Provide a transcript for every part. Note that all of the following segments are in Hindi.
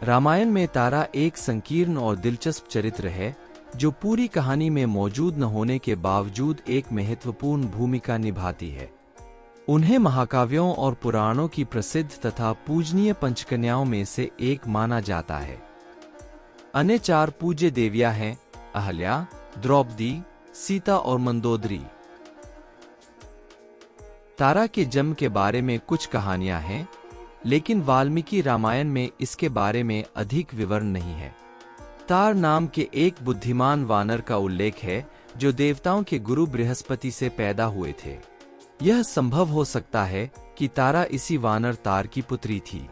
रामायण में तारा एक संकीर्ण और दिलचस्प चरित्र है जो पूरी कहानी में मौजूद न होने के बावजूद एक महत्वपूर्ण भूमिका निभाती है। उन्हें महाकाव्यों और पुराणों की प्रसिद्ध तथा पूजनीय पंचकन्याओं में से एक माना जाता है। अन्य 4 पूज्य देवियां हैं अहल्या, द्रौपदी, सीता और मंदोदरी। तारा के जन्म के बारे में कुछ कहानियां हैं, लेकिन वाल्मीकि रामायण में इसके बारे में अधिक विवरण नहीं है। तार नाम के एक बुद्धिमान वानर का उल्लेख है जो देवताओं के गुरु बृहस्पति से पैदा हुए थे। यह संभव हो सकता है कि तारा इसी वानर तार की पुत्री थी।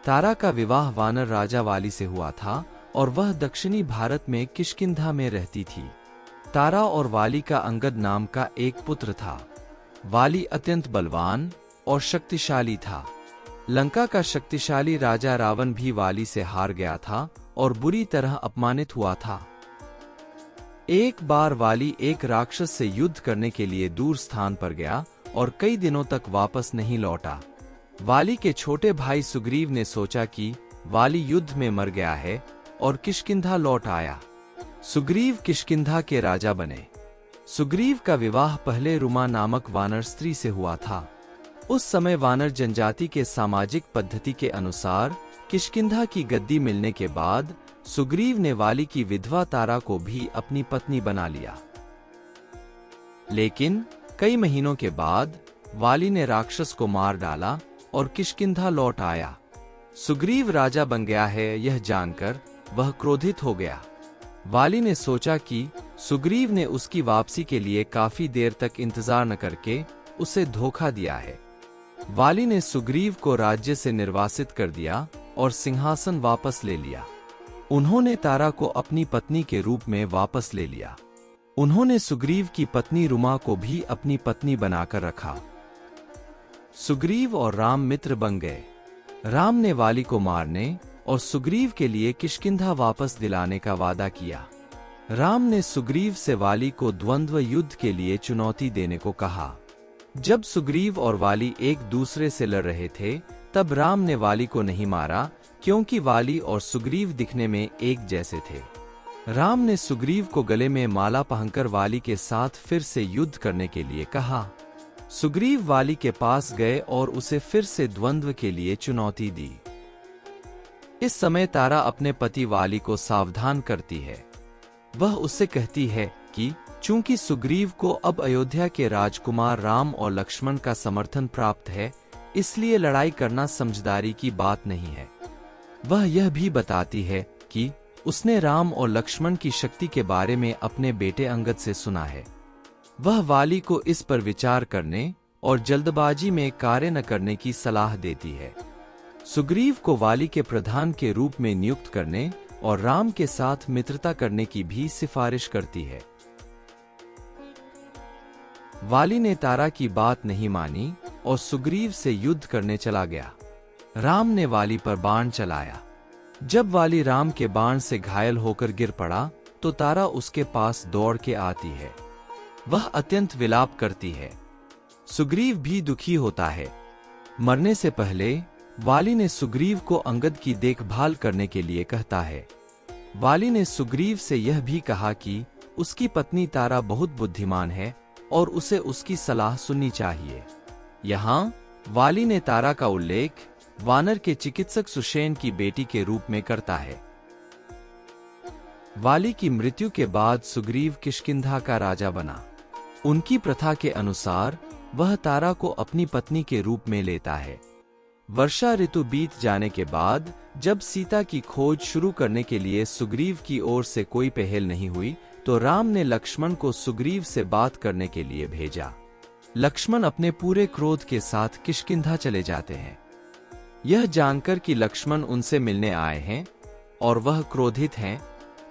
तारा का विवाह वानर राजा वाली से हुआ था और वह दक्षिणी भारत में किष्किंधा में रहती थी। तारा और वाली का अंगद नाम का एक पुत्र था। वाली अत्यंत बलवान और शक्तिशाली था। लंका का शक्तिशाली राजा रावण भी वाली से हार गया था और बुरी तरह अपमानित हुआ था। एक बार वाली एक राक्षस से युद्ध करने के लिए दूर स्थान पर गया और कई दिनों तक वापस नहीं लौटा। वाली के छोटे भाई सुग्रीव ने सोचा कि वाली युद्ध में मर गया है और किष्किंधा लौट आया। सुग्रीव किष्किंधा के राजा बने। सुग्रीव का विवाह पहले रुमा नामक वानर स्त्री से हुआ था। उस समय वानर जनजाति के सामाजिक पद्धति के अनुसार किष्किंधा की गद्दी मिलने के बाद सुग्रीव ने वाली की विधवा तारा को भी अपनी पत्नी बना लिया। लेकिन कई महीनों के बाद वाली ने राक्षस को मार डाला और किष्किंधा लौट आया। सुग्रीव राजा बन गया है यह जानकर वह क्रोधित हो गया। वाली ने सोचा कि सुग्रीव ने उसकी वापसी के लिए काफी देर तक इंतजार न करके उसे धोखा दिया है। वाली ने सुग्रीव को राज्य से निर्वासित कर दिया और सिंहासन वापस ले लिया। उन्होंने तारा को अपनी पत्नी के रूप में वापस ले लिया। उन्होंने सुग्रीव की पत्नी रुमा को भी अपनी पत्नी बनाकर रखा। सुग्रीव और राम मित्र बन गए। राम ने वाली को मारने और सुग्रीव के लिए किष्किंधा वापस दिलाने का वादा किया। राम ने सुग्रीव से वाली को द्वंद्व युद्ध के लिए चुनौती देने को कहा। जब सुग्रीव और वाली एक दूसरे से लड़ रहे थे तब राम ने वाली को नहीं मारा क्योंकि वाली और सुग्रीव दिखने में एक जैसे थे। राम ने सुग्रीव को गले में माला पहनकर वाली के साथ फिर से युद्ध करने के लिए कहा। सुग्रीव वाली के पास गए और उसे फिर से द्वंद्व के लिए चुनौती दी। इस समय तारा अपने पति वाली को सावधान करती है। वह उससे कहती है कि चूंकि सुग्रीव को अब अयोध्या के राजकुमार राम और लक्ष्मण का समर्थन प्राप्त है, इसलिए लड़ाई करना समझदारी की बात नहीं है। वह यह भी बताती है कि उसने राम और लक्ष्मण की शक्ति के बारे में अपने बेटे अंगद से सुना है। वह वाली को इस पर विचार करने और जल्दबाजी में कार्य न करने की सलाह देती है। सुग्रीव को वाली के प्रधान के रूप में नियुक्त करने और राम के साथ मित्रता करने की भी सिफारिश करती है। वाली ने तारा की बात नहीं मानी और सुग्रीव से युद्ध करने चला गया। राम ने वाली पर बाण चलाया। जब वाली राम के बाण से घायल होकर गिर पड़ा तो तारा उसके पास दौड़ के आती है। वह अत्यंत विलाप करती है। सुग्रीव भी दुखी होता है। मरने से पहले वाली ने सुग्रीव को अंगद की देखभाल करने के लिए कहता है। वाली ने सुग्रीव से यह भी कहा कि उसकी पत्नी तारा बहुत बुद्धिमान है और उसे उसकी सलाह सुननी चाहिए। यहाँ वाली ने तारा का उल्लेख वानर के चिकित्सक सुषेण की बेटी के रूप में करता है। वाली की मृत्यु के बाद सुग्रीव किष्किंधा का राजा बना। उनकी प्रथा के अनुसार वह तारा को अपनी पत्नी के रूप में लेता है। वर्षा ऋतु बीत जाने के बाद जब सीता की खोज शुरू करने के लिए सुग्रीव की ओर से कोई पहल नहीं हुई तो राम ने लक्ष्मण को सुग्रीव से बात करने के लिए भेजा। लक्ष्मण अपने पूरे क्रोध के साथ किष्किंधा चले जाते हैं। यह जानकर कि लक्ष्मण उनसे मिलने आए हैं और वह क्रोधित हैं,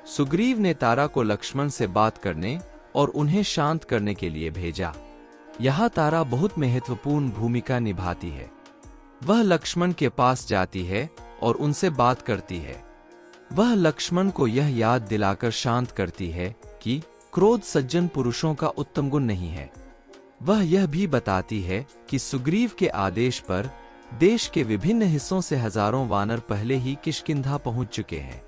सुग्रीव ने तारा को लक्ष्मण से बात करने और उन्हें शांत करने के लिए भेजा। यहाँ तारा बहुत महत्वपूर्ण भूमिका निभाती है। वह लक्ष्मण के पास जाती है और उनसे बात करती है। वह लक्ष्मण को यह याद दिलाकर शांत करती है कि क्रोध सज्जन पुरुषों का उत्तम गुण नहीं है। वह यह भी बताती है कि सुग्रीव के आदेश पर देश के विभिन्न हिस्सों से हजारों वानर पहले ही किष्किंधा पहुंच चुके हैं।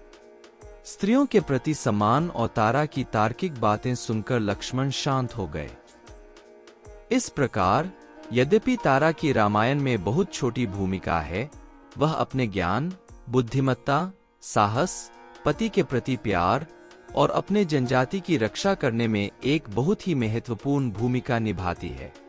स्त्रियों के प्रति सम्मान और तारा की तार्किक बातें सुनकर लक्ष्मण शांत हो गए। इस प्रकार, यद्यपि तारा की रामायण में बहुत छोटी भूमिका है, वह अपने ज्ञान, बुद्धिमत्ता, साहस, पति के प्रति प्यार और अपने जनजाति की रक्षा करने में एक बहुत ही महत्वपूर्ण भूमिका निभाती है।